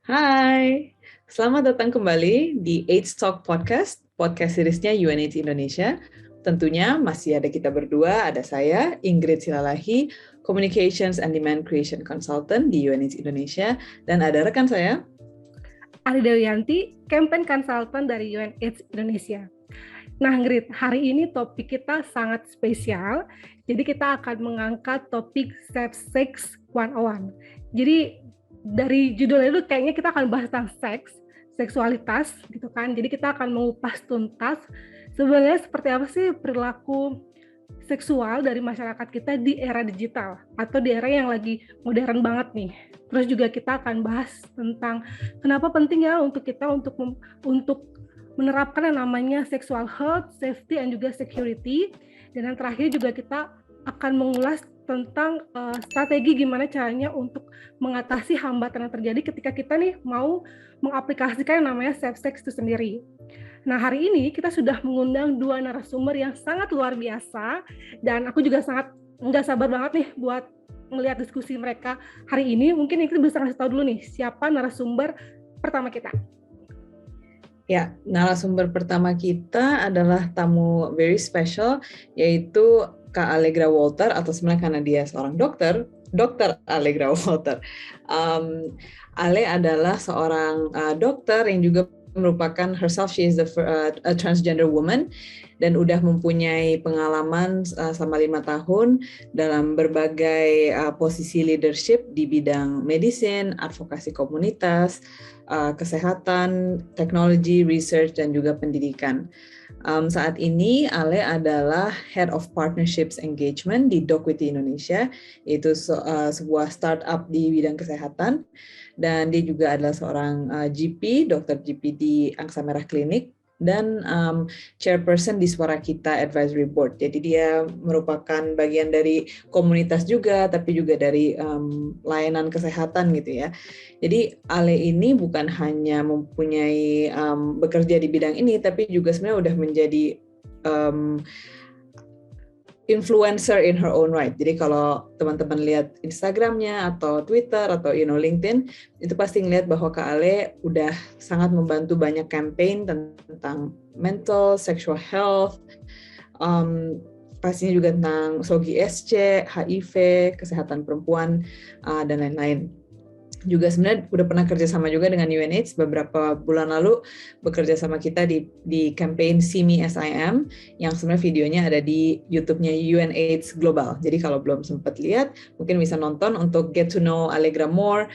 Hai, selamat datang kembali di AIDS Talk Podcast, podcast seriesnya UNAIDS Indonesia. Tentunya masih ada kita berdua, ada saya, Ingrid Silalahi, Communications and Demand Creation Consultant di UNAIDS Indonesia, dan ada rekan saya, Ari Dewianti, Campaign Consultant dari UNAIDS Indonesia. Nah, Ingrid, hari ini topik kita sangat spesial. Jadi kita akan mengangkat topik Safe Sex 101. Jadi dari judulnya itu kayaknya kita akan bahas tentang seks, seksualitas gitu kan. Jadi kita akan mengupas tuntas sebenarnya seperti apa sih perilaku seksual dari masyarakat kita di era digital atau di era yang lagi modern banget nih. Terus juga kita akan bahas tentang kenapa penting ya untuk kita untuk menerapkan yang namanya sexual health, safety, dan juga security. Dan yang terakhir juga kita akan mengulas tentang strategi gimana caranya untuk mengatasi hambatan yang terjadi ketika kita nih mau mengaplikasikan yang namanya safe sex itu sendiri. Nah, hari ini kita sudah mengundang dua narasumber yang sangat luar biasa, dan aku juga sangat nggak sabar banget nih buat melihat diskusi mereka hari ini. Mungkin kita bisa kasih tahu dulu nih, siapa narasumber pertama kita. Ya, narasumber pertama kita adalah tamu very special, yaitu Kak Allegra Walter, atau sebenarnya karena dia seorang dokter, Dr. Allegra Walter. Ale adalah seorang dokter yang juga merupakan herself, she is a transgender woman, dan udah mempunyai pengalaman selama 5 tahun dalam berbagai posisi leadership di bidang medicine, advokasi komunitas, kesehatan, teknologi, research, dan juga pendidikan. Saat ini Ale adalah Head of Partnerships Engagement di Docwity Indonesia, yaitu sebuah startup di bidang kesehatan, dan dia juga adalah seorang GP, dokter GP di Angsa Merah Klinik, dan chairperson di Suara Kita Advisory Board. Jadi dia merupakan bagian dari komunitas juga, tapi juga dari layanan kesehatan gitu ya. Jadi Ale ini bukan hanya mempunyai bekerja di bidang ini, tapi juga sebenarnya udah menjadi influencer in her own right. Jadi kalau teman-teman lihat Instagramnya atau Twitter atau LinkedIn, itu pasti ngelihat bahwa Kak Ale udah sangat membantu banyak campaign tentang mental, sexual health, pastinya juga tentang SOGI SC, HIV, kesehatan perempuan, dan lain-lain. Juga sebenarnya udah pernah kerja sama juga dengan UNAIDS beberapa bulan lalu, bekerja sama kita di campaign See Me As I Am, yang sebenarnya videonya ada di YouTube-nya UNAIDS Global. Jadi kalau belum sempat lihat, mungkin bisa nonton untuk get to know Allegra more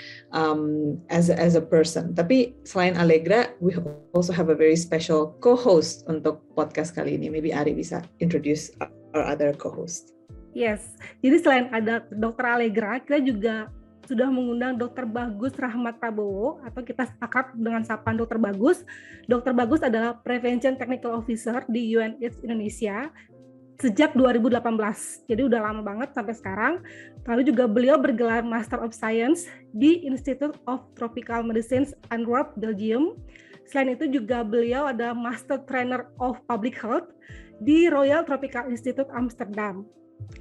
as a person. Tapi selain Allegra, we also have a very special co-host untuk podcast kali ini. Maybe Ari bisa introduce our other co-host. Yes, jadi selain ada Dr. Allegra, kita juga sudah mengundang Dr. Bagus Rahmat Prabowo, atau kita akrab dengan sapaan Dr. Bagus. Dr. Bagus adalah Prevention Technical Officer di UNAIDS Indonesia sejak 2018, jadi udah lama banget sampai sekarang. Lalu juga beliau bergelar Master of Science di Institute of Tropical Medicine Antwerp, Belgium. Selain itu juga beliau ada Master Trainer of Public Health di Royal Tropical Institute Amsterdam.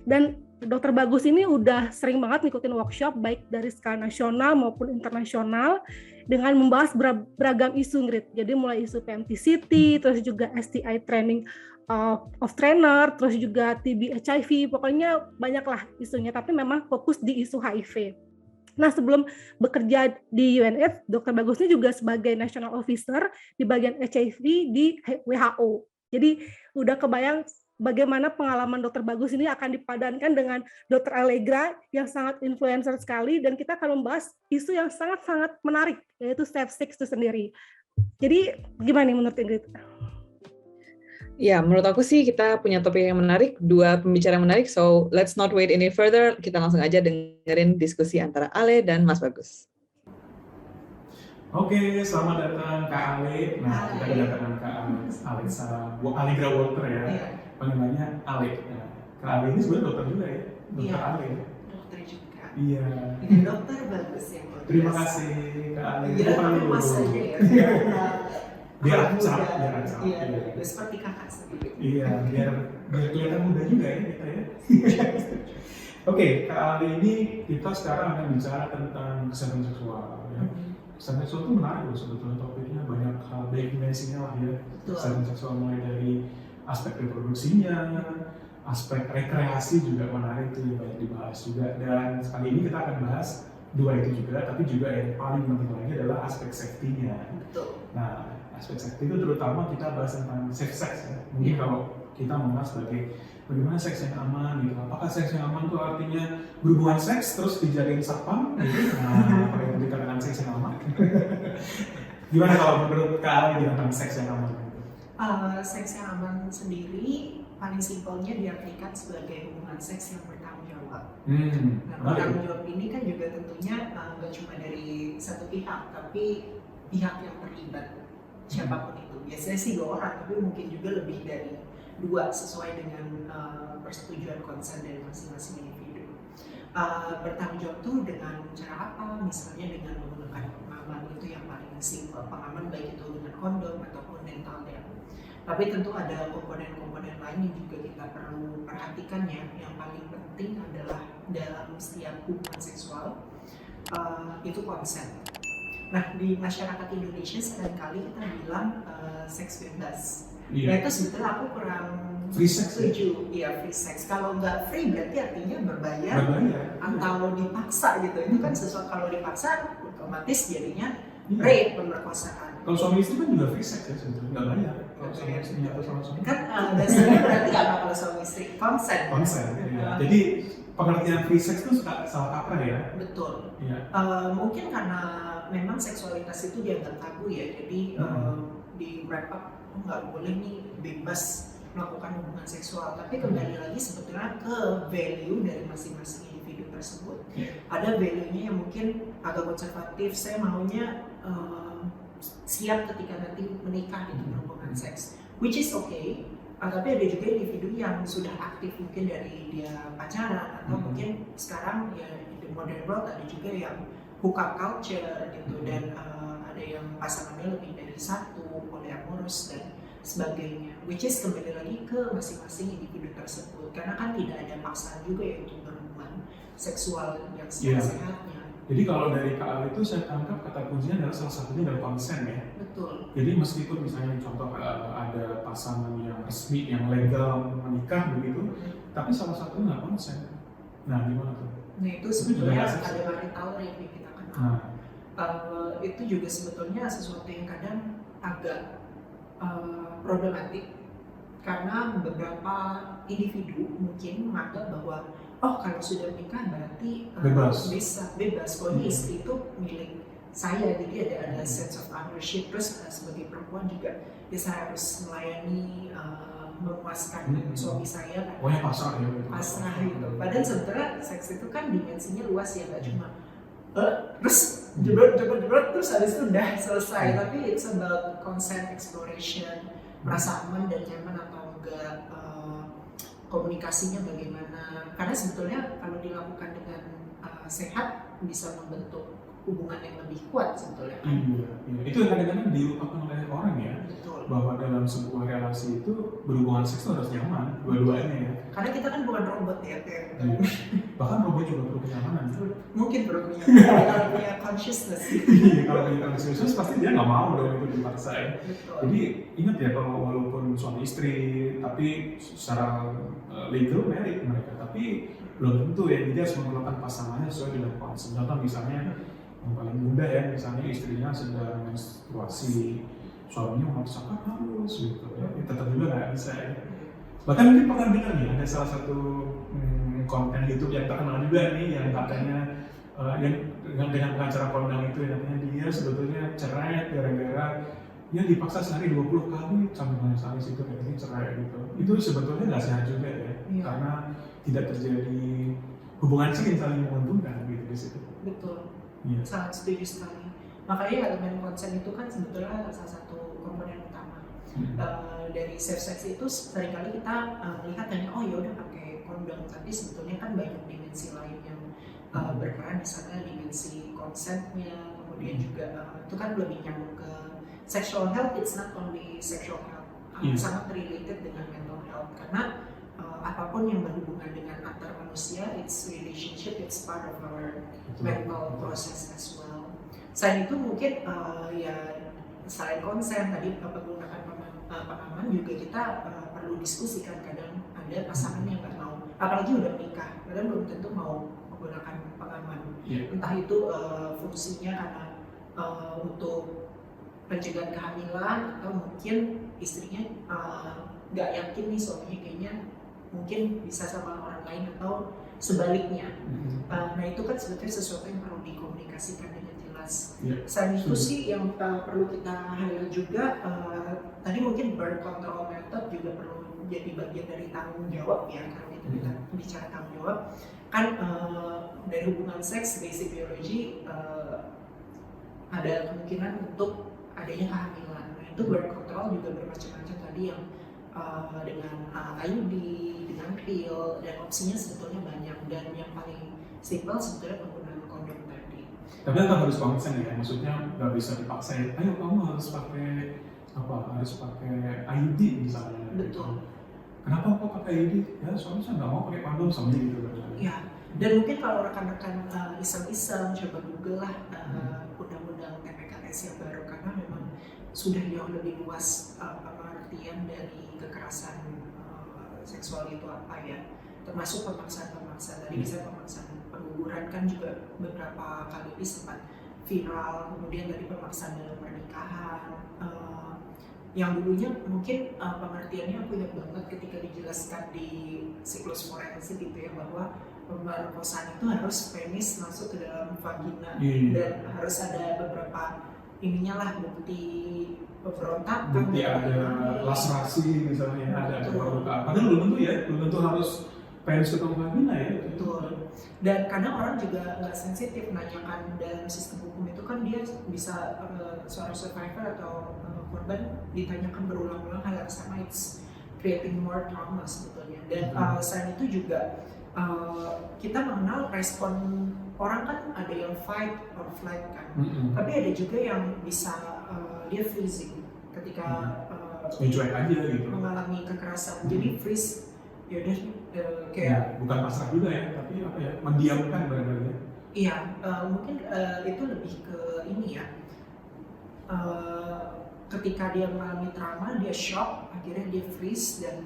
Dan Dr. Bagus ini udah sering banget ngikutin workshop baik dari skala nasional maupun internasional dengan membahas beragam isu, Ngrit. Jadi mulai isu PMTCT, terus juga STI training of trainer, terus juga TB HIV, pokoknya banyaklah isunya, tapi memang fokus di isu HIV. Nah, sebelum bekerja di UNAIDS, Dr. Bagus ini juga sebagai National Officer di bagian HIV di WHO. Jadi udah kebayang bagaimana pengalaman Dr. Bagus ini akan dipadankan dengan Dr. Allegra yang sangat influencer sekali, dan kita akan membahas isu yang sangat-sangat menarik, yaitu safe sex itu sendiri. Jadi gimana nih menurut Ingrid? Ya, menurut aku sih kita punya topik yang menarik, dua pembicara yang menarik, so let's not wait any further, kita langsung aja dengerin diskusi antara Ale dan Mas Bagus. Oke, selamat datang Kak Ale. Nah, kita kedatangan Kak Allegra Walter ya. Panggilannya Ale. Kak Ale ini sebenarnya dokter juga ya? Dokter Ale. Dokter juga. Iya. Ini dokter bagus ya. Terima kasih Kak Ale. Iya, mas aja ya. Biar acap. Iya, seperti kakak sendiri. Iya, biar kelihatan muda juga ya kita ya. Oke, Kak Ale ini kita sekarang akan bicara tentang kesehatan seksual ya. Kesehatan seksual itu menarik loh sebetulnya, topiknya banyak hal, baik dimensinya lah ya. Betul. Kesehatan seksual mulai dari aspek reproduksinya, aspek rekreasi juga menarik tuh yang banyak dibahas juga. Dan kali ini kita akan bahas dua itu juga, tapi juga yang paling penting lagi adalah aspek safety-nya. Betul. Nah, aspek safety itu terutama kita bahas tentang safe sex ya. Mungkin kalau kita membahas sebagai bagaimana seks yang aman gitu. Apakah seks yang aman itu artinya berhubungan seks terus dijadiin satpam gitu? Nah, apa yang dikatakan seks yang aman? Gimana kalau menurut Kak Ali tentang seks yang aman? Seks yang aman sendiri paling simpelnya diartikan sebagai hubungan seks yang bertanggung jawab. Nah, bertanggung jawab ini kan juga tentunya nggak cuma dari satu pihak, tapi pihak yang terlibat siapapun itu. Biasanya sih 2 orang, tapi mungkin juga lebih dari 2 sesuai dengan persetujuan konsen dari masing-masing individu. Bertanggung jawab tuh dengan cara apa? Misalnya dengan menggunakan pengaman, itu yang paling simpel. Pengaman baik itu dengan kondom ataupun dental dam. Tapi tentu ada komponen-komponen lain yang juga kita perlu perhatikan ya. Yang paling penting adalah dalam setiap hubungan seksual itu konsen. Nah, di masyarakat Indonesia seringkali kita bilang seks bebas. Nah, itu sebetulnya aku kurang free sex setuju. Iya, free sex. Kalau nggak free berarti artinya berbayar atau dipaksa gitu. Itu kan sesuatu, kalau dipaksa otomatis jadinya rape, pemerkosaan. Kalau suami istri kan juga free sex ya sebetulnya, nggak bayar. Kalau suami istri atau sama suami Kan dasarnya berarti apa kalau suami istri? Konsen. Konsen. Ya. Jadi pengertian free sex itu salah kaprah ya. Betul. Ya. Mungkin karena memang seksualitas itu dianggap tabu ya. Jadi di wrap up nggak boleh nih bebas melakukan hubungan seksual. Tapi kembali lagi sebetulnya ke value dari masing-masing individu tersebut. Ada value-nya yang mungkin agak konservatif. Saya maunya siap ketika nanti menikah itu berhubungan seks, which is okay. Tapi ada juga individu yang sudah aktif mungkin dari dia pacaran atau mungkin sekarang ya di modern world ada juga yang hookup culture gitu, dan ada yang pasangannya lebih dari satu, polyamorous dan sebagainya, which is kembali lagi ke masing-masing individu tersebut, karena kan tidak ada paksaan juga ya untuk berhubungan seksual yang sehat-sehatnya. Jadi kalau dari Kak Ali itu saya tangkap kata kuncinya adalah salah satunya adalah konsen ya. Betul. Jadi meskipun misalnya contoh ada pasangan yang resmi, yang legal menikah begitu, tapi salah satunya nggak konsen. Nah gimana tuh? Nah itu sebetulnya ada marital rape yang kita kenal. Itu juga sebetulnya sesuatu yang kadang agak problematik, karena beberapa individu mungkin menganggap bahwa kalau sudah menikah berarti bisa bebas. Kalau istri itu milik saya, jadi ada sense of ownership. Terus sebagai perempuan juga ya saya harus melayani, memuaskan suami saya kan. Pokoknya pasrah gitu. Padahal sebenarnya seks itu kan dimensinya luas ya, nggak cuma terus jebrot terus habis itu udah selesai. Tapi it's about consent, exploration, merasa aman dan nyaman atau enggak, komunikasinya bagaimana. Karena sebetulnya kalau dilakukan dengan sehat bisa membentuk hubungan yang lebih kuat sebetulnya. Iya. Itu yang kadang-kadang dilupakan oleh orang ya. Betul. Bahwa dalam sebuah relasi itu berhubungan seks itu harus nyaman, dua-duanya ya. Karena kita kan bukan robot ya. Bahkan robot juga perlu kenyamanan. Mungkin perlu kenyamanan, kalau punya consciousness. Kalau punya consciousness pasti dia nggak mau dong itu dipaksa ya. Betul. Jadi ingat ya, kalau walaupun suami istri tapi secara legal married mereka, tapi belum tentu ya, dia harus memerlukan pasangannya sesuai dengan konsep. Contoh misalnya yang paling mudah ya, misalnya istrinya sedang menstruasi, suaminya memaksakan harus gitu ya, tetap juga nggak bisa ya. Bahkan mungkin pernah dengar nih ada salah satu konten YouTube yang terkenal juga nih, yang katanya yang dengan pengacara kondang itu, yang katanya dia sebetulnya cerai gara-gara dia dipaksa sehari 20 kali sampai misalnya situ katanya cerai gitu. Itu sebetulnya nggak sehat juga ya, karena tidak terjadi hubungan seks yang saling menguntungkan gitu di situ. Betul. Sangat setuju sekali. Makanya elemen konsen itu kan sebetulnya salah satu komponen utama. Dari safe sex itu seringkali kita melihat hanya ya udah pakai kondom, tapi sebetulnya kan banyak dimensi lain yang berperan di sana, dimensi konsennya, kemudian juga itu kan lebih nyambung ke sexual health. It's not only sexual health, sangat related dengan mental health, karena apapun yang berhubungan dengan antar manusia, it's relationship, it's part of our mental process as well. Selain itu mungkin ya selain konsen tadi penggunaan pengaman juga kita perlu diskusikan. Kadang ada pasangan yang nggak mau, apalagi udah menikah, kadang belum tentu mau menggunakan pengaman. Entah itu fungsinya karena untuk pencegahan kehamilan, atau mungkin istrinya nggak yakin nih suaminya kayaknya mungkin bisa sama orang lain, atau sebaliknya. Nah itu kan sebetulnya sesuatu yang perlu dikomunikasikan dengan jelas. Selain itu sih yang perlu kita highlight juga, tadi mungkin birth control method juga perlu jadi bagian dari tanggung jawab ya. Kalau kita bicara tanggung jawab, kan dari hubungan seks, basic biology ada kemungkinan untuk adanya kehamilan. Nah itu birth control juga bermacam-macam tadi, yang dengan IUD, dengan pil, dan opsinya sebetulnya banyak, dan yang paling simpel sebetulnya penggunaan kondom tadi. Tapi kan harus konsen ya, maksudnya nggak bisa dipaksa ya, ayo kamu harus pakai IUD misalnya. Betul. Kenapa kok pakai IUD? Ya soalnya saya nggak mau pakai kondom sama gitu kan. Ya, dan mungkin kalau rekan-rekan iseng-iseng coba Google lah undang-undang TPKS yang baru, karena memang sudah jauh lebih luas pengertian dari kekerasan seksual itu apa ya, termasuk pemaksaan. Tadi bisa pemaksaan pengguguran kan juga beberapa kali ini sempat viral, kemudian dari pemaksaan dalam pernikahan, yang dulunya mungkin pengertiannya aku ingat banget ketika dijelaskan di siklus forensik gitu ya, bahwa pemerkosaan itu harus penis masuk ke dalam vagina, dan harus ada beberapa ininya lah, bukti pemberontakan, bukti ada laserasi misalnya, ada pemberontakan. Padahal belum tentu harus penis ketemu vagina ya. Betul. Dan kadang orang juga nggak sensitif menanyakan dalam sistem hukum itu, kan dia bisa seorang survivor atau korban ditanyakan berulang-ulang hal yang sama, it's creating more trauma sebetulnya. Dan selain itu juga kita mengenal respon orang, kan ada yang fight or flight kan, tapi ada juga yang bisa dia freezing ketika cuek aja gitu, mengalami kekerasan. Jadi freeze ya udah kayak bukan pasrah juga ya, tapi apa ya, mendiamkan barangkali ya. Iya, mungkin itu lebih ke ini ya, ketika dia mengalami trauma, dia shock, akhirnya dia freeze, dan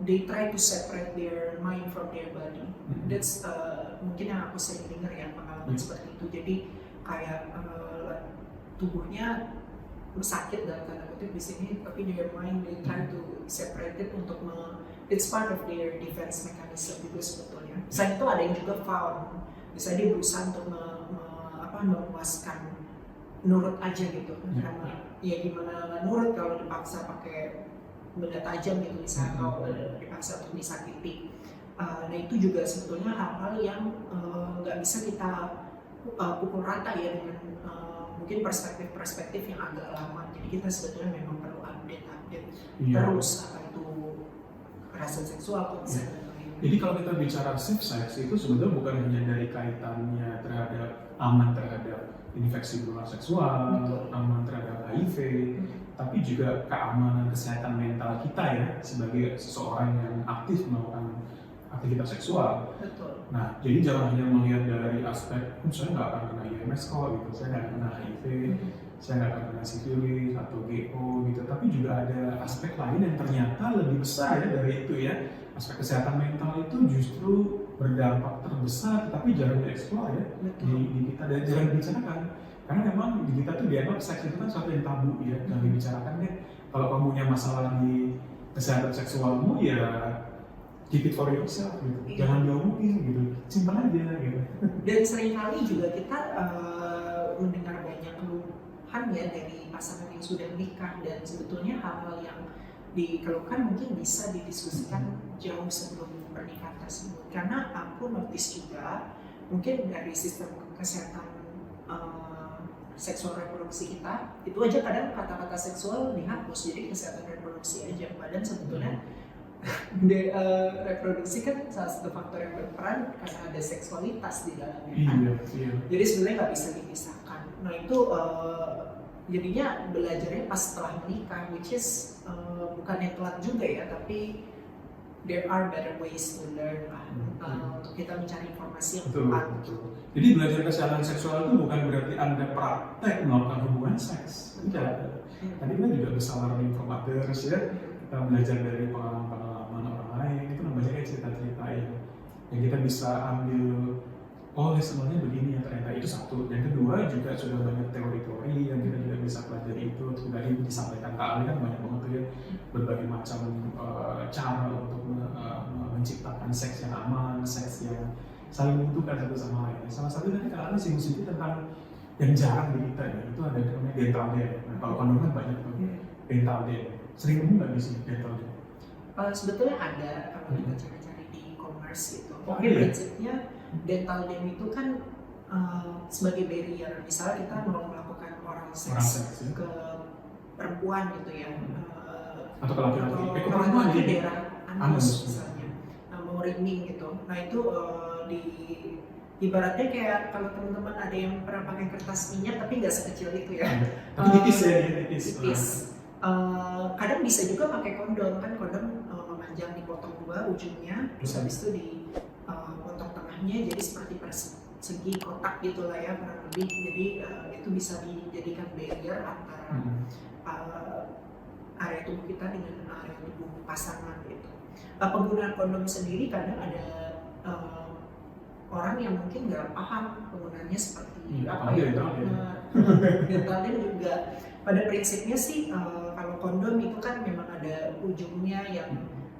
they try to separate their mind from their body. That's mungkin yang aku sering dengar ya, pengalaman seperti itu. Jadi kayak tubuhnya sakit dalam tanda kutip di sini, tapi their mind they try to separate it untuk it's part of their defense mechanism juga sebetulnya. Selain itu ada yang juga found, misalnya dia berusaha untuk memuaskan, nurut aja gitu, karena ya gimana nggak nurut kalau dipaksa pakai benda tajam gitu misalnya, atau dipaksa untuk disakiti. Nah itu juga sebetulnya hal-hal yang nggak bisa kita pukul rata ya dengan mungkin perspektif yang agak lama. Jadi kita sebetulnya memang perlu update terus apa itu kekerasan seksual, konsen dan lain-lain. Jadi kalau kita bicara safe sex itu sebetulnya bukan hanya dari kaitannya terhadap aman terhadap infeksi menular seksual, aman terhadap HIV, tapi juga keamanan kesehatan mental kita ya sebagai seseorang yang aktif melakukan aktivitas seksual. Betul. Nah, jadi jangan hanya melihat dari aspek, saya nggak akan kena IMS kok, gitu, saya nggak kena HIV, saya nggak akan kena sifilis atau GO, gitu. Tapi juga ada aspek lain yang ternyata lebih besar ya dari itu ya. Aspek kesehatan mental itu justru berdampak terbesar, tapi jarang dieksplor ya di kita, dan jarang dibicarakan. Karena memang di kita tuh dianggap seks itu kan suatu yang tabu ya, jangan dibicarakan deh. Kalau kamu punya masalah di kesehatan seksualmu ya keep it for yourself gitu, jangan diomongin gitu, simpan aja gitu. Dan seringkali juga kita mendengar banyak keluhan ya dari pasangan yang sudah menikah, dan sebetulnya hal-hal yang dikeluhkan mungkin bisa didiskusikan jauh sebelum pernikahan tersebut. Karena aku notice juga mungkin dari sistem kesehatan seksual reproduksi kita itu aja kadang kata-kata seksual dihapus, jadi kesehatan reproduksi aja, padahal sebetulnya reproduksi kan salah satu faktor yang berperan karena ada seksualitas di dalamnya kan. Jadi sebenarnya nggak bisa dipisahkan. Nah itu jadinya belajarnya pas setelah menikah, which is bukannya telat juga ya, tapi there are better ways to learn lah, untuk kita mencari informasi yang tepat. Betul. Jadi belajar kesehatan seksual itu bukan berarti Anda praktek melakukan hubungan seks. Tidak. Tadi kan juga bisa learning from others ya. Kita belajar dari pengalaman orang lain, itu namanya kayak cerita-cerita yang kita bisa ambil, oh sebenarnya begini ya ternyata, itu satu. Yang kedua juga sudah banyak teori-teori yang kita juga bisa pelajari itu. Tadi disampaikan Kak Ali kan banyak banget tuh ya, berbagai macam cara untuk menciptakan seks yang aman, seks yang saling membutuhkan satu sama lain. Salah satu tadi Kak Ali singgung tentang yang jarang di kita ya, itu ada namanya dental dam. Nah, kalau kondom kan banyak tuh dental dam. Sering nemu nggak di sini dental dam? Sebetulnya ada kalau kita cari-cari di e-commerce gitu. Tapi prinsipnya dental dam itu kan sebagai barrier. Misalnya kita mau melakukan oral seks ke perempuan gitu ya, atau ke laki-laki, ke perempuan di daerah anus misalnya, mau ringing gitu. Nah itu ibaratnya kayak kalau teman-teman ada yang pernah pakai kertas minyak tapi nggak sekecil itu ya. Tapi tipis ya, tipis. Kadang bisa juga pakai kondom, kan kondom memanjang dipotong dua ujungnya, terus habis itu dipotong tengahnya jadi seperti persegi kotak gitulah ya kurang lebih. Jadi itu bisa dijadikan barrier antara area tubuh kita dengan area tubuh pasangan gitu. Penggunaan kondom sendiri kadang ada orang yang mungkin nggak paham penggunaannya seperti apa ya. Dental dam juga pada prinsipnya sih kalau kondom itu kan memang ada ujungnya yang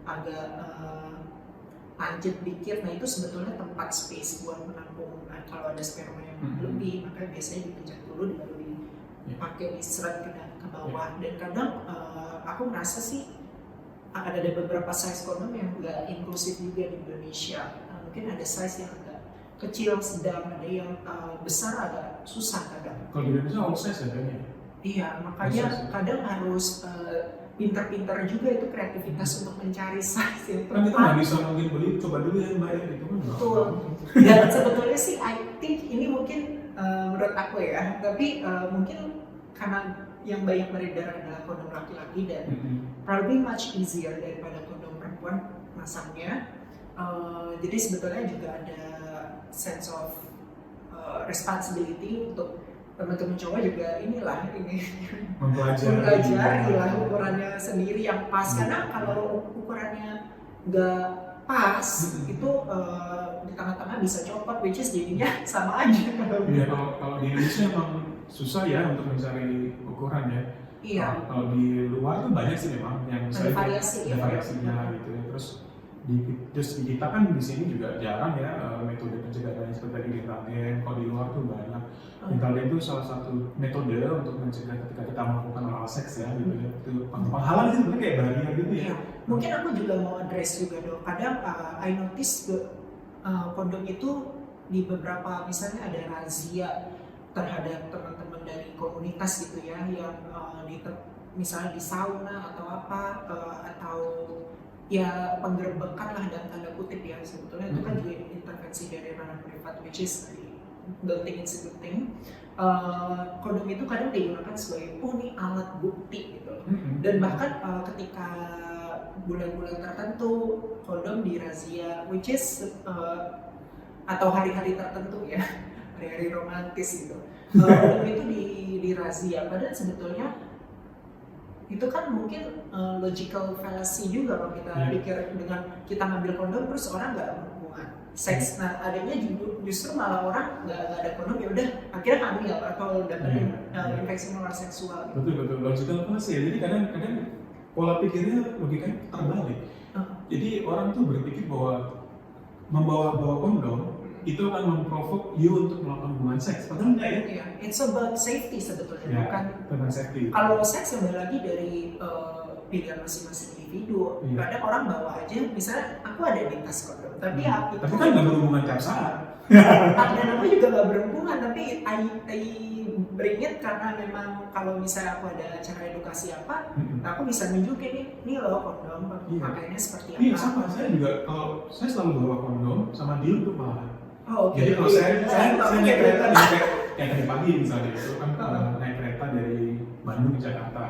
agak lancip dikit. Nah itu sebetulnya tempat space buat menampung. Nah kalau ada sperma yang lebih maka biasanya dipencet dulu baru dipakai diseret ke bawah. Dan kadang aku merasa sih ada beberapa size kondom yang nggak inklusif juga di Indonesia. Mungkin ada size yang agak kecil, sedang, ada yang besar, agak susah kadang. Kalau di Indonesia all size adanya? Iya, makanya kadang harus pintar-pintar juga itu kreativitas untuk mencari size yang tepat. Kan kita nggak bisa mungkin beli, coba dulu ya Mbak ya, gitu kan. Betul. Dan sebetulnya sih I think ini mungkin menurut aku ya, tapi mungkin karena yang banyak beredar adalah kondom laki-laki dan probably much easier daripada kondom perempuan masangnya. Jadi sebetulnya juga ada sense of responsibility untuk teman-teman cowok juga ini mempelajari lah ukurannya sendiri yang pas. Karena kalau ukurannya nggak pas itu di tengah-tengah bisa copot, which is jadinya sama aja. Iya, kalau di Indonesia emang susah ya untuk mencari ukuran ya. Iya. Kalau di luar tuh banyak sih memang yang ada variasinya gitu ya. Terus di kita kan di sini juga jarang ya metode pencegahan seperti tadi dental dam. Kalau di luar tuh banyak. Dental dam itu salah satu metode untuk mencegah ketika kita melakukan oral seks ya gitu ya. Itu penghalang sih sebenarnya kayak barrier gitu ya. Mungkin aku juga mau address juga dong. Kadang I notice kondom itu di beberapa misalnya ada razia terhadap teman-teman dari komunitas gitu ya yang misalnya di sauna atau apa atau ya penggerbekan lah dalam tanda kutip ya, sebetulnya itu kan juga intervensi dari ranah privat, which is don't think it's a good thing. Kondom itu kadang digunakan sebagai ini alat bukti gitu. Dan bahkan ketika bulan-bulan tertentu kondom dirazia, which is atau hari-hari tertentu ya, hari-hari romantis gitu, kondom itu dirazia. Padahal sebetulnya itu kan mungkin logical fallacy juga kalau kita pikir dengan kita ngambil kondom terus orang nggak berhubungan seks. Nah adanya justru malah orang nggak ada kondom ya udah akhirnya hamil atau dapat infeksi menular seksual. Betul logical fallacy ya. Jadi kadang-kadang pola pikirnya logikanya terbalik. Jadi orang tuh berpikir bahwa membawa kondom itu akan memprovok you untuk melakukan hubungan seks, padahal enggak ya? Iya, it's about safety sebetulnya, bukan tentang safety. Kalau seks kembali lagi dari pilihan masing-masing individu. Kadang orang bawa aja, misalnya aku ada di tas kondom, tapi itu tapi kan nggak berhubungan tiap saat. Dan aku juga nggak berhubungan, tapi I bring it karena memang kalau misalnya aku ada acara edukasi apa, aku bisa nunjukin ini loh kondom, pakainya seperti apa. Iya sama, saya juga kalau saya selalu bawa kondom sama dildo malah. Jadi kalau saya naik kereta kayak tadi pagi misalnya itu kan naik kereta dari Bandung ke Jakarta.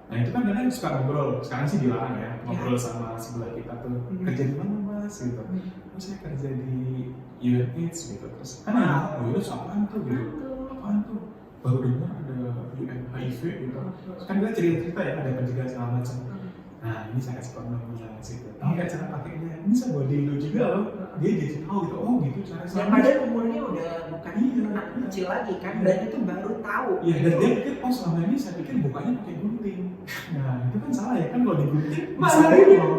Nah itu kan kadang suka ngobrol, sekarang sih dilarang ya, ngobrol sama sebelah kita tuh, kerja di mana mas gitu, terus saya kerja di UNAIDS gitu, terus kan oh itu apaan tuh gitu, apaan tuh, baru dengar ada HIV gitu, terus kan kita cerita ya ada pencegahan segala macam. Nah ini saya kasih kondomnya gitu, tahu nggak cara pakainya, ini saya bawa dildo juga loh, dia jadi tahu gitu, oh gitu cara yang sama. padahal umurnya udah bukan anak kecil lagi kan, dan itu baru tahu. Iya, dan dia pikir, oh selama ini saya pikir bukanya pakai gunting. Nah itu kan salah ya, kan kalau digunting bisa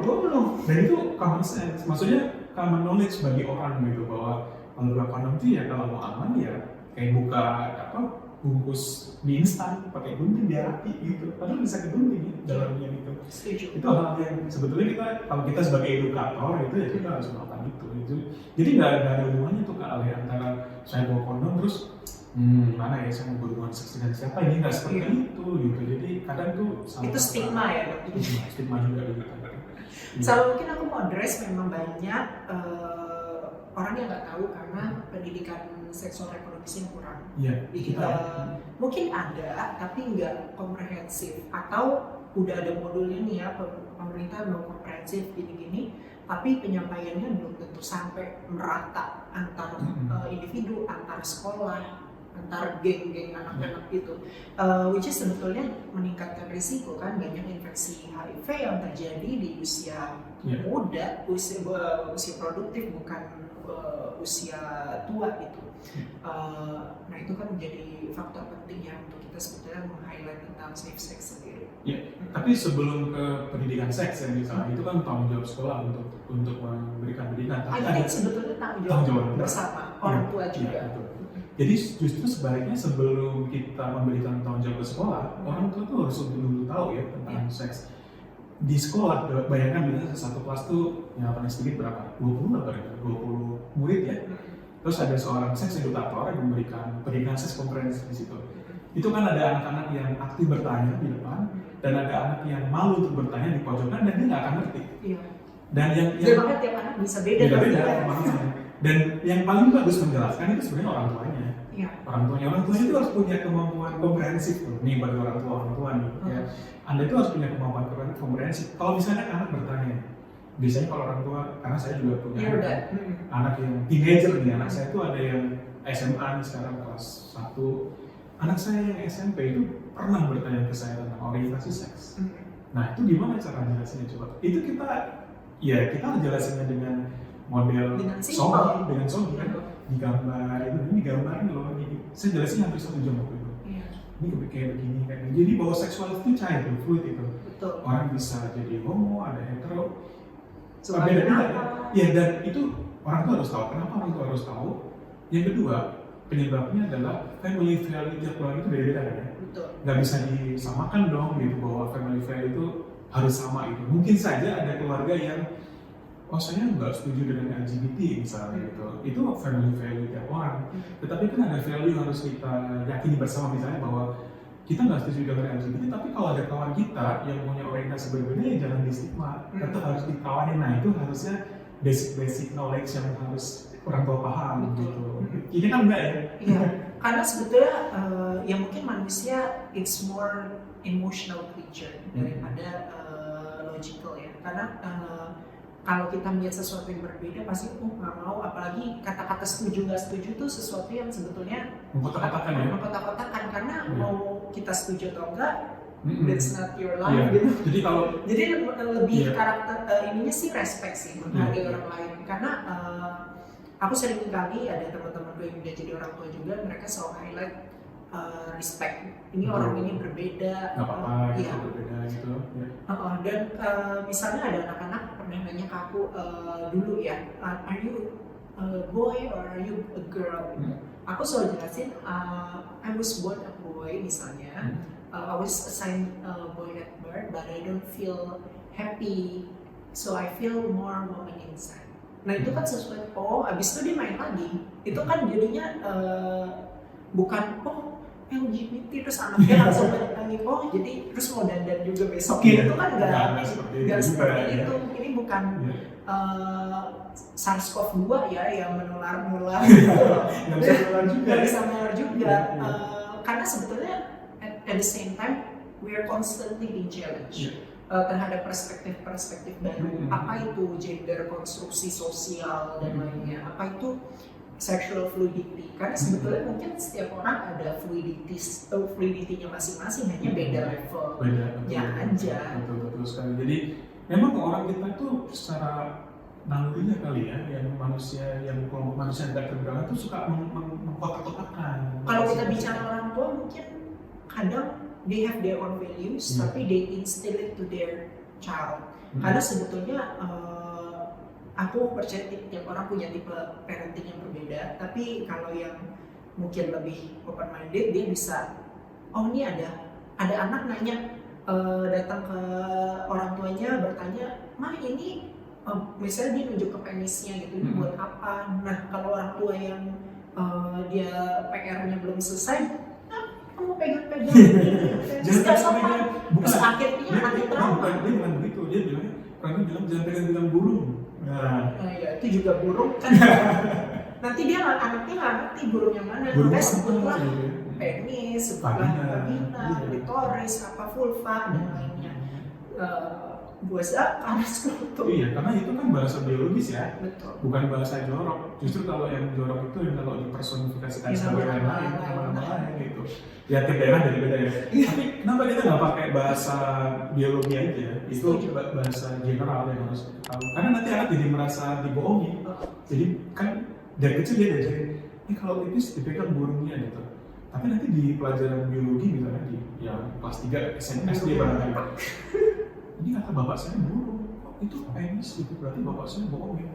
belum. Dan itu common sense, maksudnya common knowledge bagi orang gitu, bahwa kalau buka kondom itu ya kalau mau aman ya kayak buka bungkus mie instan pakai gunting biar rapi gitu, padahal bisa kegunting dalamnya gitu. Itu hal yang sebetulnya kita, kalau kita sebagai edukator itu ya kita harus melakukan itu. Jadi nggak ada hubungannya tuh Kak Ale antara saya bawa kondom terus mana ya saya mau berhubungan seks dengan siapa, ini nggak seperti itu gitu. Jadi kadang tuh itu stigma ya dok. Stigma juga kadang. Sama mungkin aku mau address memang banyak orang yang nggak tahu karena pendidikan seksual reproduksinya kurang. Iya. Mungkin ada tapi nggak komprehensif, atau udah ada modulnya nih ya, pemerintah mau komprehensif gini-gini, tapi penyampaiannya belum tentu sampai merata antar individu, antar sekolah, antar geng-geng anak-anak itu, which is sebetulnya meningkatkan risiko kan, banyak infeksi HIV yang terjadi di usia muda, usia produktif, bukan usia tua gitu. Nah itu kan menjadi faktor penting ya untuk kita sebetulnya meng-highlight tentang safe sex sendiri. Ya, tapi sebelum ke pendidikan seks ya misalnya, itu kan tanggung jawab sekolah untuk memberikan pendidikan. Tapi sebetulnya tanggung jawab bersama orang tua juga. Ya, jadi justru sebaliknya sebelum kita memberikan tanggung jawab ke sekolah, orang tua tuh harus dulu tahu ya tentang seks. Di sekolah, bayangkan misalnya satu kelas tuh yang paling sedikit berapa? 20 murid ya. Terus ada seorang seks edukator yang memberikan pendidikan seks komprehensif di situ. Itu kan ada anak-anak yang aktif bertanya di depan, dan ada anak yang malu untuk bertanya di pojokan dan dia nggak akan ngerti. Iya. Dan yang makanya tiap anak bisa beda. Dan yang paling bagus menjelaskan itu sebenarnya orang tuanya. Iya. Orang tuanya itu harus punya kemampuan komprehensif tuh. Nih bagi orang tua nih. Ya. Anda itu harus punya kemampuan komprehensif. Kalau misalnya anak bertanya, biasanya kalau orang tua, karena saya juga punya anak yang teenager nih, anak saya itu ada yang SMA nih sekarang kelas 1. Anak saya yang SMP itu pernah bertanya ke saya tentang orientasi seks. Nah itu gimana cara jelasinnya coba? Itu kita jelasinnya dengan model soal, dengan soal kan digambar ini digambarin loh, saya jelasin hampir 1 jam waktu itu. Ini kayak begini kayak gini. Jadi bahwa seksual itu cair, fluid itu. Betul. Orang bisa jadi homo, ada hetero. Beda-beda. Ya, dan itu orang tua harus tahu. Kenapa orang tua harus tahu? Yang kedua, penyebabnya adalah family value tiap orang itu beda-beda kan ya. Betul. Nggak bisa disamakan dong gitu bahwa family value itu harus sama itu. Mungkin saja ada keluarga yang saya nggak setuju dengan LGBT misalnya gitu. Itu family value tiap orang. Tetapi kan ada value yang harus kita yakini bersama, misalnya bahwa kita nggak setuju dengan LGBT, tapi kalau ada kawan kita yang punya orientasi berbeda ya jangan distigma, tetap harus dikawanin. Nah itu harusnya basic knowledge yang harus orang tua paham gitu. Ini kan enggak ya? Iya, karena sebetulnya yang mungkin manusia it's more emotional creature daripada logical ya. Karena kalau kita melihat sesuatu yang berbeda pasti nggak mau, apalagi kata-kata setuju nggak setuju itu sesuatu yang sebetulnya mengkotak-kotakan karena mau kita setuju atau enggak, that's not your life gitu. Jadi lebih karakter ininya sih respect sih, menghargai orang lain. Karena aku sering kali ada teman-teman gue yang udah jadi orang tua juga, mereka selalu highlight respect. Ini orang ini berbeda. Nggak apa-apa, berbeda gitu. Dan misalnya ada anak-anak pernah nanya ke aku dulu ya, are you a boy or are you a girl? Aku selalu jelasin, I was born a boy misalnya, I was assigned a boy at birth, but I don't feel happy, so I feel more woman inside. Nah itu kan sesuatu, abis itu dia main lagi, itu kan jadinya bukan LGBT terus anaknya langsung balik lagi, jadi terus mau dandan juga besok gitu kan nggak seperti itu. Ini bukan SARS-CoV-2 ya yang menular gitu. Nggak bisa menular juga. Karena sebetulnya at the same time we are constantly being challenged terhadap perspektif-perspektif baru. Apa itu gender, konstruksi sosial dan lainnya? Apa itu sexual fluidity? Karena sebetulnya mungkin setiap orang ada fluidity-nya masing-masing, hanya beda levelnya aja. Betul sekali. Jadi memang orang kita tuh secara nalurinya kali ya, yang manusia, yang kelompok manusia yang tidak terbelah itu suka mengkotak-kotakan. Kalau kita bicara orang tua, mungkin kadang they have their own values, tapi they instill it to their child. Karena sebetulnya aku percaya tiap orang punya tipe parenting yang berbeda, tapi kalau yang mungkin lebih open minded, dia bisa, oh ini ada anak nanya, datang ke orang tuanya bertanya, mah ini misalnya dia nunjuk ke penisnya gitu, ini buat apa? Nah kalau orang tua yang dia PR-nya belum selesai, kamu pegang-pegang jangan pegang, terus akhirnya ada trauma. Dia bukan begitu, dia bilang jangan pegang burung. Nah ya itu juga burung kan. Nanti dia anaknya nggak ngerti burung yang mana, makanya sebutlah penis, sebutlah vagina, klitoris, apa vulva dan lainnya. Buasa karena sekutu. Iya, karena itu kan bahasa biologis ya. Betul. Bukan bahasa jorok. Justru kalau yang jorok itu yang kalau dipersonifikasikan sebagai lain, nama-nama lain gitu. Ya tiap daerah beda-beda ya. Tapi kenapa kita nggak pakai bahasa biologi aja? Itu bahasa general yang harus kita tahu. Karena nanti anak jadi merasa dibohongi. Jadi kan dari kecil dia diajarin, kalau pipis dipegang burungnya gitu. Tapi nanti di pelajaran biologi misalnya di yang kelas 3 SD barangkali. Ini kata bapak saya burung, itu penis gitu, berarti bapak saya bohong ya.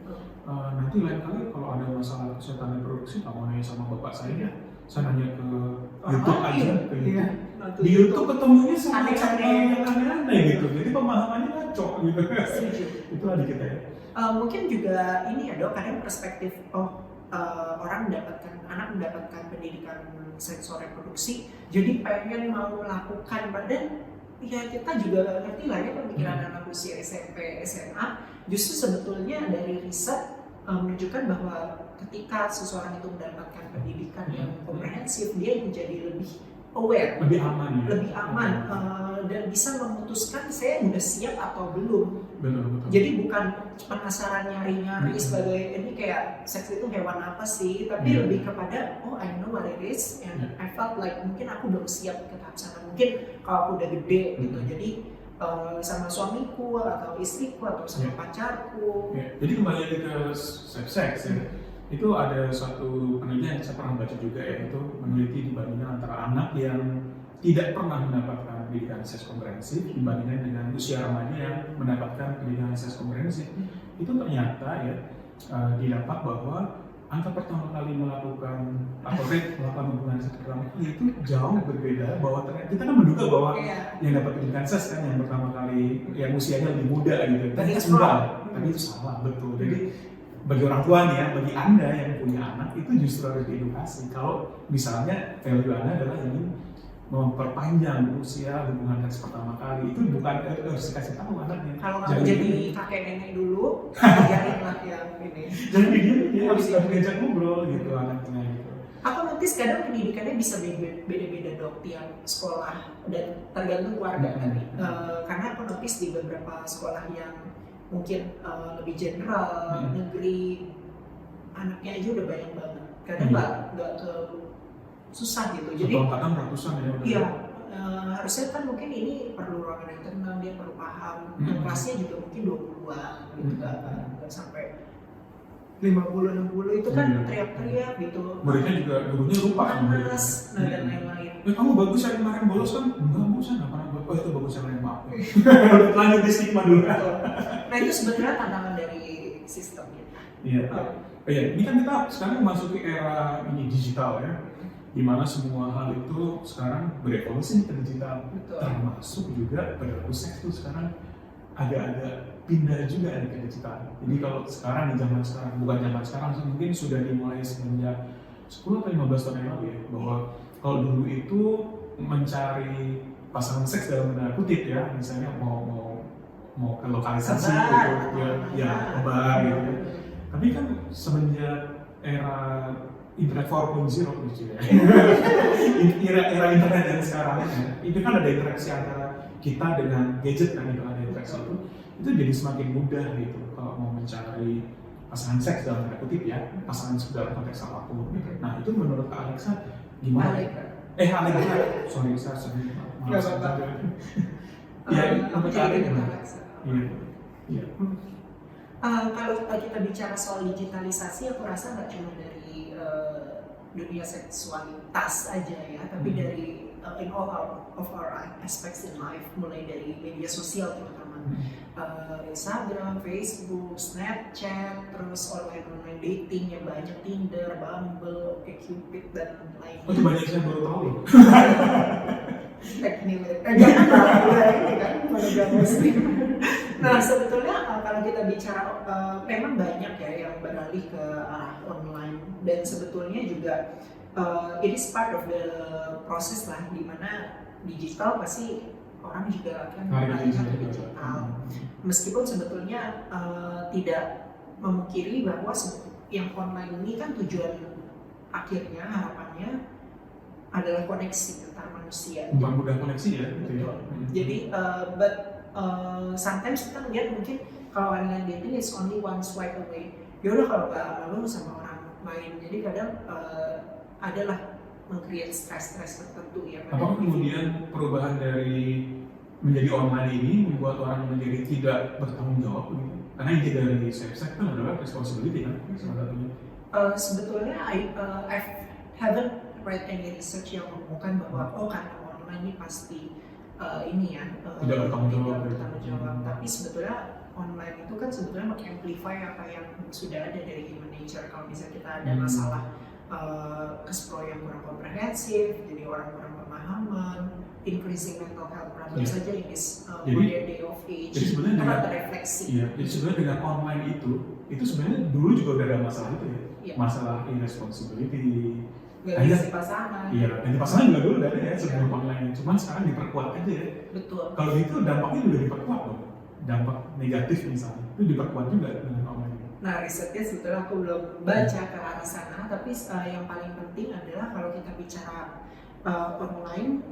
Nanti lain kali kalau ada masalah kesehatan reproduksi, kamu nanya sama bapak saya nanya ke YouTube aja, ke YouTube. Di YouTube ketemunya sama cara yang aneh-aneh gitu, jadi pemahamannya ngaco gitu. Itu adik kita ya. Mungkin juga ini ya dok, kadang perspektif orang anak mendapatkan pendidikan seksual reproduksi, jadi pengen mau melakukan badan. Ya kita juga ngerti lah ya pemikiran anak usia SMP, SMA. Justru sebetulnya dari riset menunjukkan bahwa ketika seseorang itu mendapatkan pendidikan yang komprehensif, dia menjadi lebih aware, lebih aman ya? Lebih aman dan bisa memutuskan saya udah siap atau belum. Betul. Jadi bukan penasaran nyari-nyari sebagai ini kayak seks itu hewan apa sih, tapi lebih kepada I know what it is and I felt like mungkin aku belum siap ke tahap sana. Mungkin kalau aku udah gede gitu, jadi sama suamiku atau istriku atau sama pacarku. Jadi kembali lagi ke seks ya. Itu ada suatu penelitian yang saya pernah baca juga ya, itu meneliti dibandingkan antara anak yang tidak pernah mendapatkan pendidikan seks komprehensif dibandingkan dengan usia remaja yang mendapatkan pendidikan seks komprehensif. Itu ternyata ya didapat bahwa angka pertama kali melakukan atau rate melakukan hubungan seks pertama kali itu jauh berbeda, bahwa ternyata kita kan menduga bahwa yang dapat pendidikan seks kan yang pertama kali yang usianya lebih muda gitu. Tapi itu salah, betul. Jadi bagi orang tua nih ya, bagi Anda yang punya anak itu justru harus diedukasi. Kalau misalnya value Anda adalah ingin memperpanjang usia hubungan seks pertama kali, itu bukan harus dikasih tahu anaknya. Kalau nggak jadi kakek nenek dulu, ajarin lah yang ini. Jadi dia harus diajak ngobrol gitu anaknya gitu. Aku notice kadang pendidikannya bisa beda-beda dok tiap sekolah dan tergantung keluarga tadi. Karena aku notice di beberapa sekolah yang mungkin lebih general, negeri, anaknya aja udah banyak banget. Kadang nggak ke susah gitu. Jadi angkatan ratusan ya. Iya, harusnya kan mungkin ini perlu ruangan yang tenang, dia perlu paham. Kelasnya juga mungkin 20-an gitu, nggak sampai 50-60 itu kan teriak-teriak gitu. Mereka juga gurunya lupa panas, dan lain-lain. Kamu bagus yang kemarin bolos kan? Enggak, Bu, saya nggak pernah bolos. Oh itu bagus yang lain, maaf. Lanjut di stigma dulu. Nah itu sebenarnya tantangan dari sistemnya. Iya. Ini kan kita sekarang memasuki era ini digital ya, di mana semua hal itu sekarang berevolusi ke digital. Termasuk juga perilaku seks itu sekarang agak-agak pindah juga ke digital. Jadi kalau sekarang di zaman sekarang, bukan zaman sekarang, mungkin sudah dimulai semenjak 10 atau 15 tahun yang lalu ya, bahwa kalau dulu itu mencari pasangan seks dalam tanda kutip ya, misalnya mau ke lokalisasi gitu ya, bar gitu ya. Tapi kan semenjak era internet 4.0 gitu ya. Era internet yang sekarang itu kan ada interaksi antara kita dengan gadget kan, itu ada interaksi itu jadi semakin mudah gitu kalau mau mencari pasangan seks dalam tanda kutip ya, pasangan dalam konteks apapun. Nah itu menurut Kak Alexa gimana? Alexa, sorry saya sering ya, untuk Kak Alexa. Iya. Kalau kita bicara soal digitalisasi, aku rasa nggak cuma dari dunia seksualitas aja ya, tapi dari in all of our aspects in life, mulai dari media sosial terutama Instagram, Facebook, Snapchat, terus online dating yang banyak, Tinder, Bumble, OkCupid dan lainnya. Itu banyak saya baru tahu loh. Jangan ini kan monogamus. Nah sebetulnya kalau kita bicara memang banyak ya yang beralih ke arah online, dan sebetulnya juga it is part of the process lah, di mana digital pasti orang juga akan beralih ke digital. Meskipun sebetulnya tidak memungkiri bahwa yang online ini kan tujuan akhirnya, harapannya adalah koneksi antar manusia. Mempermudah koneksi ya. Betul. Jadi sometimes kita lihat mungkin kalau online dating is only one swipe away. Yaudah kalau nggak lalu sama orang lain. Jadi kadang adalah meng-create stres tertentu ya. Apakah kemudian perubahan dari menjadi online ini membuat orang menjadi tidak bertanggung jawab begitu? Karena inti dari safe sex kan adalah responsibility kan salah satunya. Sebetulnya I haven't read any research yang mengumumkan bahwa karena online ini pasti ini ya tidak bertanggung jawab. Tapi sebetulnya online itu kan sebetulnya meng-amplify apa yang sudah ada dari human nature. Kalau misalnya kita ada masalah explore yang kurang komprehensif, jadi orang kurang pemahaman, increasing mental health problem saja in this modern day of age. Jadi sebenarnya dengan refleksi. Iya, jadi sebenarnya dengan online itu sebenarnya dulu juga udah ada masalah itu ya, masalah irresponsibility. Ganti pasangan. Iya, ganti pasangan juga dulu ada ya sebelum online. Cuman sekarang diperkuat aja ya. Betul. Kalau itu dampaknya juga diperkuat loh. Dampak negatif misalnya itu diperkuat juga dengan online. Nah, risetnya sebetulnya aku belum baca ke arah sana, tapi yang paling penting adalah kalau kita bicara online,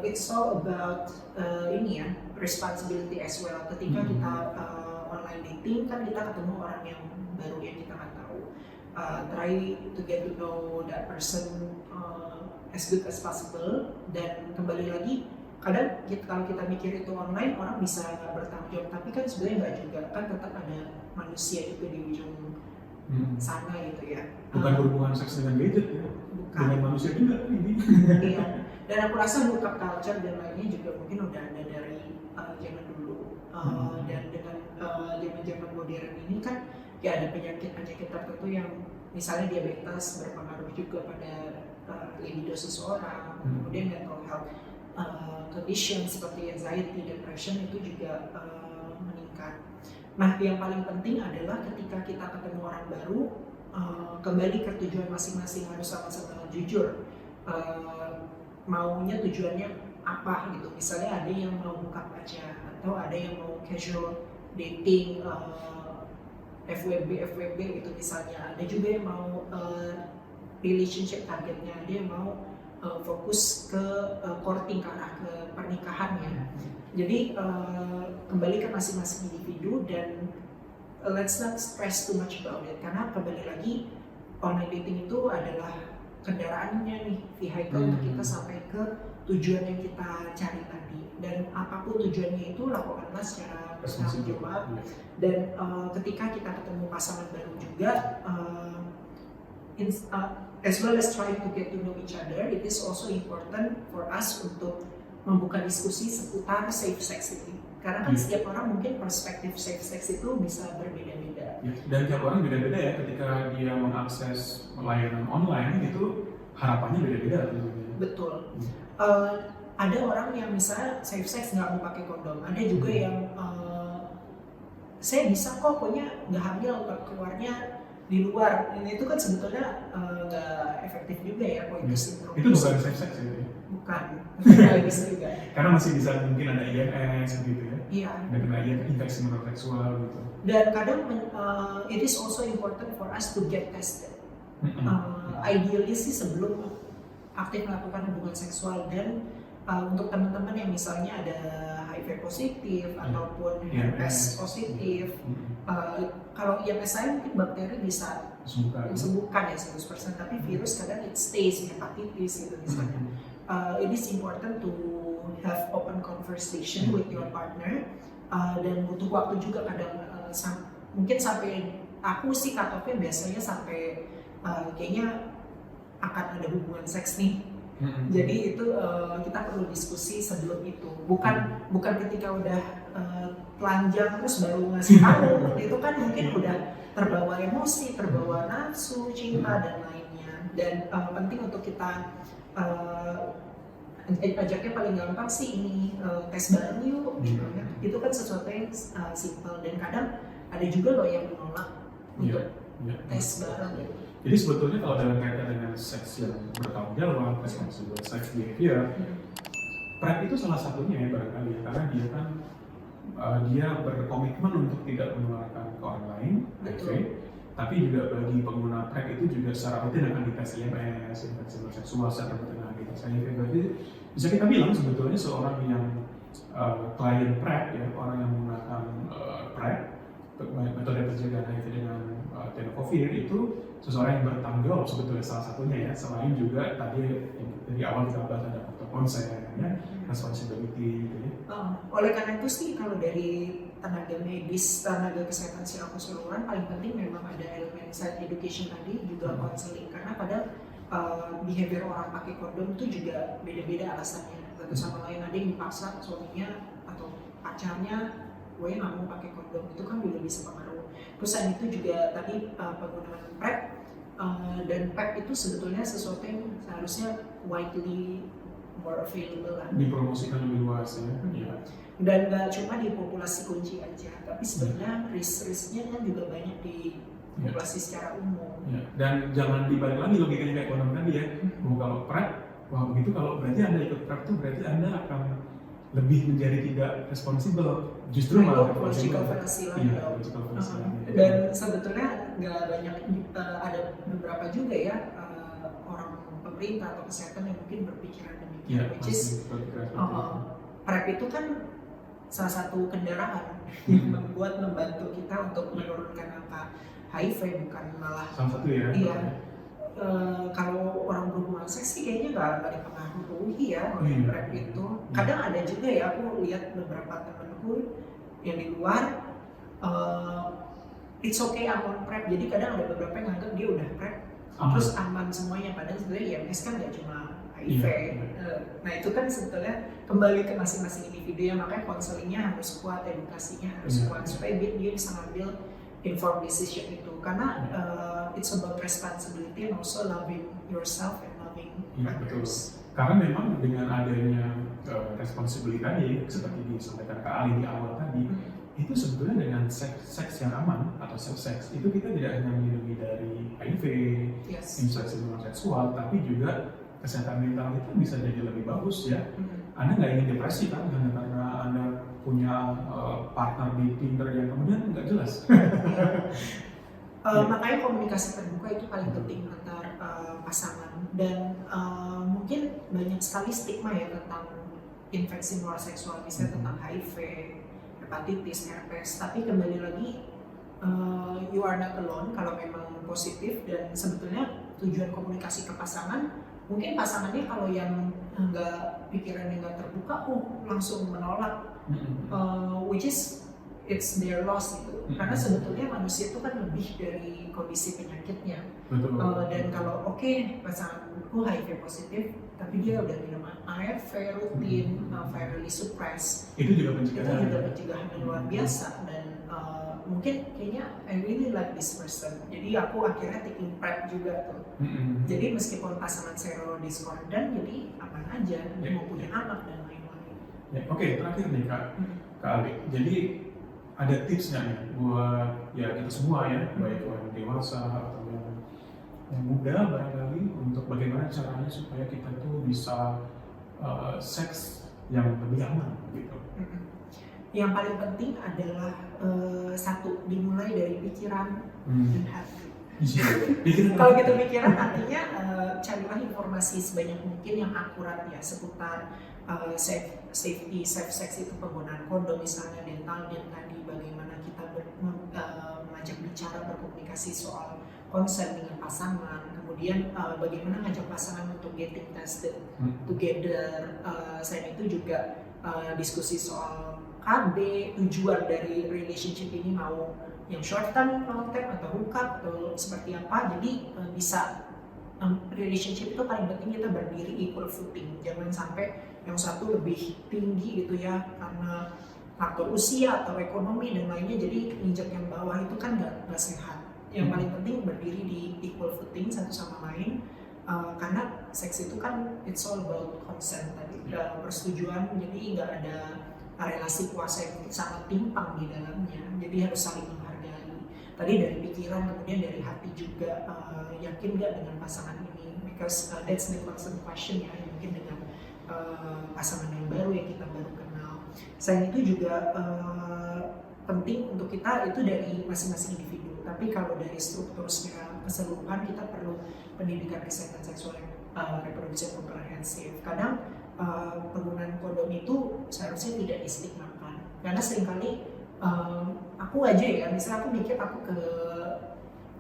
it's all about ini ya, responsibility as well. Ketika kita online dating kan kita ketemu orang yang baru yang kita nggak tahu. Try to get to know that person as good as possible, dan kembali lagi kadang kalau kita mikir itu online orang bisa nggak bertanggung jawab, tapi kan sebenarnya nggak juga, kan tetap ada manusia itu di ujung sana gitu ya. Bukan berhubungan seks dengan gadget ya, dengan manusia juga ini. Iya, dan aku rasa hookup culture dan lainnya juga mungkin udah ada dari zaman dulu, dan dengan zaman modern ini kan ya ada penyakit tertentu yang misalnya diabetes berpengaruh juga pada libido seseorang, kemudian mental health condition seperti anxiety, depression itu juga meningkat. Nah, yang paling penting adalah ketika kita ketemu orang baru, kembali ke tujuan masing-masing, harus sama-sama jujur. Maunya tujuannya apa gitu? Misalnya ada yang mau buka aja, atau ada yang mau casual dating, FWB gitu misalnya. Ada juga yang mau relationship targetnya, ada yang mau fokus ke courting, ke arah ke pernikahan ya. Jadi kembali ke masing-masing individu, dan let's not stress too much about it, karena kembali lagi online dating itu adalah kendaraannya nih, vehicle untuk kita sampai ke tujuan yang kita cari tadi. Dan apapun tujuannya itu lakukanlah secara bertanggung jawab. Dan ketika kita ketemu pasangan baru juga, as well as trying to get to know each other, it is also important for us untuk membuka diskusi seputar safe sex ini. Karena kan setiap orang mungkin perspektif safe sex itu bisa berbeda-beda. Dan tiap orang beda-beda ya, ketika dia mengakses layanan online itu harapannya beda-beda. Betul. Ada orang yang misalnya safe sex nggak mau pakai kondom, ada juga yang saya bisa kok, pokoknya nggak hamil, keluarnya di luar. Ini itu kan sebetulnya nggak efektif juga ya, koitus interruptus. Itu bukan safe sex ya? Bukan, nggak bisa juga. Karena masih bisa mungkin ada IMS gitu ya. Iya. Dan kena infeksi seksual gitu. Dan kadang it is also important for us to get tested. Idealnya sih sebelum aktif melakukan hubungan seksual. Dan untuk teman-teman yang misalnya ada HIV positif ataupun herpes positif, kalau IMS saya mungkin bakteri bisa disembuhkan ya 100%, tapi virus kadang it stays, hepatitis gitu misalnya. It is important to have open conversation with your partner, dan butuh waktu juga kadang, mungkin sampai aku sih cut off-nya biasanya sampai kayaknya akan ada hubungan seks nih. Jadi itu kita perlu diskusi sebelum itu, bukan ketika udah telanjang terus baru ngasih tahu. Itu kan mungkin udah terbawa emosi, terbawa nafsu, cinta dan lainnya. Dan penting untuk kita ajaknya paling gampang sih ini tes bareng yuk gitu ya. Itu kan sesuatu yang simple, dan kadang ada juga loh yang menolak untuk tes bareng gitu. Jadi sebetulnya kalau dalam kaitan dengan seks yang bertanggung jawab, responsible sex behavior, PrEP itu salah satunya ya barangkali, karena dia kan dia berkomitmen untuk tidak menularkan ke orang lain, HIV, tapi juga bagi pengguna PrEP itu juga secara rutin akan dites IMS, infeksi seksual, secara rutin akan dites HIV. Berarti bisa kita bilang sebetulnya seorang yang klien PrEP ya, orang yang menggunakan PrEP, metode pencegahan HIV dengan tenofovir itu seseorang yang bertanggung jawab sebetulnya salah satunya ya, selain juga tadi yang dari awal kita bahas ada faktor konsen ya, responsibility gitu ya. Oleh karena itu sih kalau dari tenaga medis, tenaga kesehatan secara keseluruhan paling penting memang ada elemen sex education tadi, juga counseling, karena pada behavior orang pakai kondom itu juga beda-beda alasannya. Satu sama lain, ada yang dipaksa suaminya atau pacarnya gue nggak mau pakai kondom, itu kan juga bisa pengaruh. Terus itu juga tadi penggunaan PrEP, dan PrEP itu sebetulnya sesuatu yang seharusnya widely more available lah, dipromosikan lebih luas ya. Dan nggak cuma di populasi kunci aja, tapi sebenarnya risk-risknya kan juga banyak di populasi secara umum. Dan jangan dibalik lagi logikanya kayak kondom tadi ya. Kalau PrEP, wah begitu, kalau berarti Anda ikut PrEP tuh berarti Anda akan lebih menjadi tidak responsibel, justru malah logical fallacy lagi. Dan sebetulnya nggak banyak, ada beberapa juga ya orang pemerintah atau kesehatan yang mungkin berpikiran demikian, which is PrEP itu kan salah satu kendaraan yang membantu kita untuk menurunkan angka HIV, bukan malah salah satu ya. Iya. Kalau orang berhubungan seks sih kayaknya nggak dipengaruhi ya oleh PrEP itu. Kadang ada juga ya, aku lihat beberapa temanku yang di luar, it's okay I'm on PrEP. Jadi kadang ada beberapa yang nganggap dia udah PrEP terus aman semuanya, padahal sebenarnya IMS kan nggak cuma HIV. Nah itu kan sebetulnya kembali ke masing-masing individu ya, makanya konselingnya harus kuat, edukasinya harus kuat supaya dia bisa ngambil informed decision itu, karena it's about responsibility and also loving yourself and loving others. Karena memang dengan adanya responsibility tadi, seperti disampaikan Kak Ali di awal tadi, itu sebetulnya dengan seks yang aman atau safe sex itu kita tidak hanya melindungi dari HIV, infeksi seksual, tapi juga kesehatan mental kita bisa jadi lebih bagus ya. Anda nggak ingin depresi kan karena Anda punya partner di Tinder yang kemudian nggak jelas. Makanya komunikasi terbuka itu paling penting antar pasangan, dan mungkin banyak sekali stigma ya tentang infeksi menular seksual, misalnya tentang HIV, hepatitis, herpes. Tapi kembali lagi, you are not alone kalau memang positif, dan sebetulnya tujuan komunikasi ke pasangan, mungkin pasangannya kalau yang nggak pikirannya nggak terbuka, langsung menolak, which is it's their loss gitu. Karena sebetulnya manusia itu kan lebih dari kondisi penyakitnya. Dan kalau pasanganku HIV positif, tapi dia udah minum ARV rutin, virally suppressed, itu juga pencegahan yang luar biasa. Dan mungkin kayaknya I really like this person, jadi aku akhirnya taking PrEP juga tuh. Jadi meskipun pasangan serodiscordant, jadi aman aja, mau punya anak dan lain-lain. Oke, terakhir nih Kak Ali, jadi ada tips nggak nih buat ya kita semua ya, baik orang dewasa atau yang muda barangkali, untuk bagaimana caranya supaya kita tuh bisa seks yang lebih aman gitu? Yang paling penting adalah satu, dimulai dari pikiran dan hati. Kalau gitu pikiran artinya carilah informasi sebanyak mungkin yang akurat ya seputar safety, safe sex itu penggunaan kondom misalnya, dental, dan tadi bagaimana kita mengajak bicara, berkomunikasi soal konsen dengan pasangan, kemudian bagaimana ngajak pasangan untuk getting tested together. Selain itu juga diskusi soal KB, tujuan dari relationship ini mau yang short term, long term, atau hookup atau seperti apa. Jadi bisa relationship itu paling penting kita berdiri equal footing, jangan sampai yang satu lebih tinggi gitu ya karena faktor usia atau ekonomi dan lainnya, jadi injek yang bawah itu kan nggak sehat. Yang paling penting berdiri di equal footing satu sama lain, karena seks itu kan it's all about consent tadi, persetujuan, jadi nggak ada relasi kuasa yang sangat timpang di dalamnya, jadi harus saling menghargai. Tadi dari pikiran, kemudian dari hati juga, yakin nggak dengan pasangan ini, because that's the constant question ya, mungkin dengan pasangan yang baru yang kita baru kenal. Selain itu juga penting untuk kita itu dari masing-masing individu. Tapi kalau dari struktur secara keseluruhan kita perlu pendidikan kesehatan seksual yang reproduksi komprehensif. Kadang penggunaan kondom itu seharusnya tidak distigmakan. Karena seringkali aku aja ya, misalnya aku mikir aku ke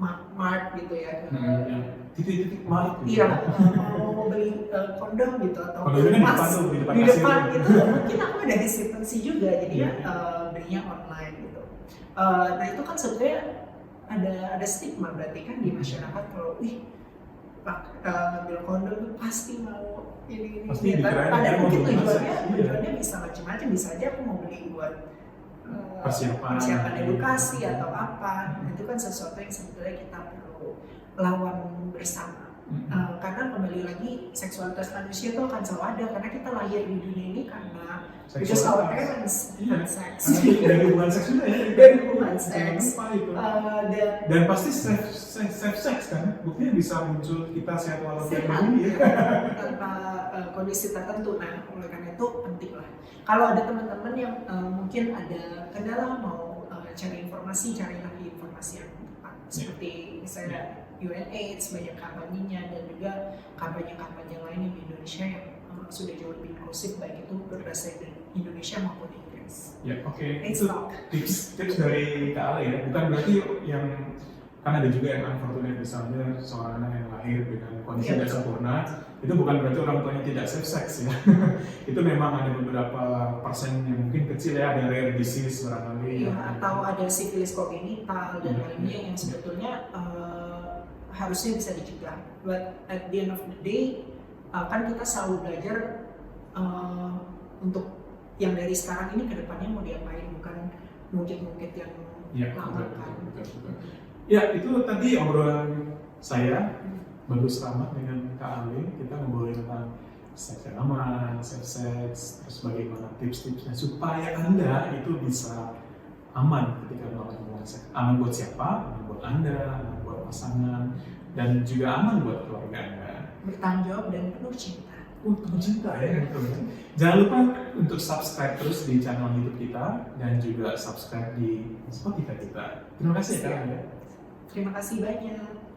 Mart gitu ya, titik-titik Mart gitu. Iya, mau beli kondom gitu atau emas di depan gitu, mungkin aku ada hesitancy juga, jadinya belinya online gitu. Nah itu kan sebenarnya ada stigma berarti kan di masyarakat kalau ngambil kondom itu pasti mau ini. Padahal mungkin tujuannya bisa macam-macam, bisa aja aku mau beli buat persiapan edukasi atau apa. Itu kan sesuatu yang sebetulnya kita perlu lawan bersama. Karena kembali lagi seksualitas manusia itu akan selalu ada karena kita lahir di dunia ini karena because our parents had sex. Dari hubungan seks juga ya. Dari hubungan seks. Dan pasti safe sex kan, buktinya bisa muncul kita sehat walafiat ini tanpa kondisi tertentu. Nah, oleh karena itu penting lah. Kalau ada teman-teman yang mungkin ada kendala mau cari informasi, carilah informasi yang tepat. Seperti misalnya UNAIDS, banyak kampanyenya, dan juga kampanye-kampanye lain di Indonesia yang sudah jauh lebih inklusif, baik itu berbahasa Indonesia maupun Inggris. Ya, oke. Itu tips dari Kak Ale ya, bukan berarti yang kan ada juga yang unfortunate, misalnya seorang anak yang lahir dengan kondisi tidak sempurna, itu bukan berarti orang tuanya tidak safe sex ya. Itu memang ada beberapa persen yang mungkin kecil ya, ada rare disease barangkali. Iya, atau ada sifilis kongenital dan lainnya yang sebetulnya harusnya bisa dicegah. But at the end of the day, kan kita selalu belajar untuk yang dari sekarang ini ke depannya mau diapain, bukan mungkin-mungkin yang lama kan. Ya, itu tadi obrolan saya Bagus Rahmat dengan Kak Ale. Kita ngobrolin tentang seks yang aman, safe sex, terus bagaimana tips-tipsnya supaya Anda itu bisa aman ketika melakukan hubungan seks. Aman buat siapa? Aman buat Anda, aman buat pasangan, dan juga aman buat keluarga Anda. Bertanggung jawab dan penuh cinta. Penuh cinta ya, betul. Jangan lupa untuk subscribe terus di channel YouTube kita dan juga subscribe di Spotify kita. Terima kasih ya Kak. Terima kasih banyak.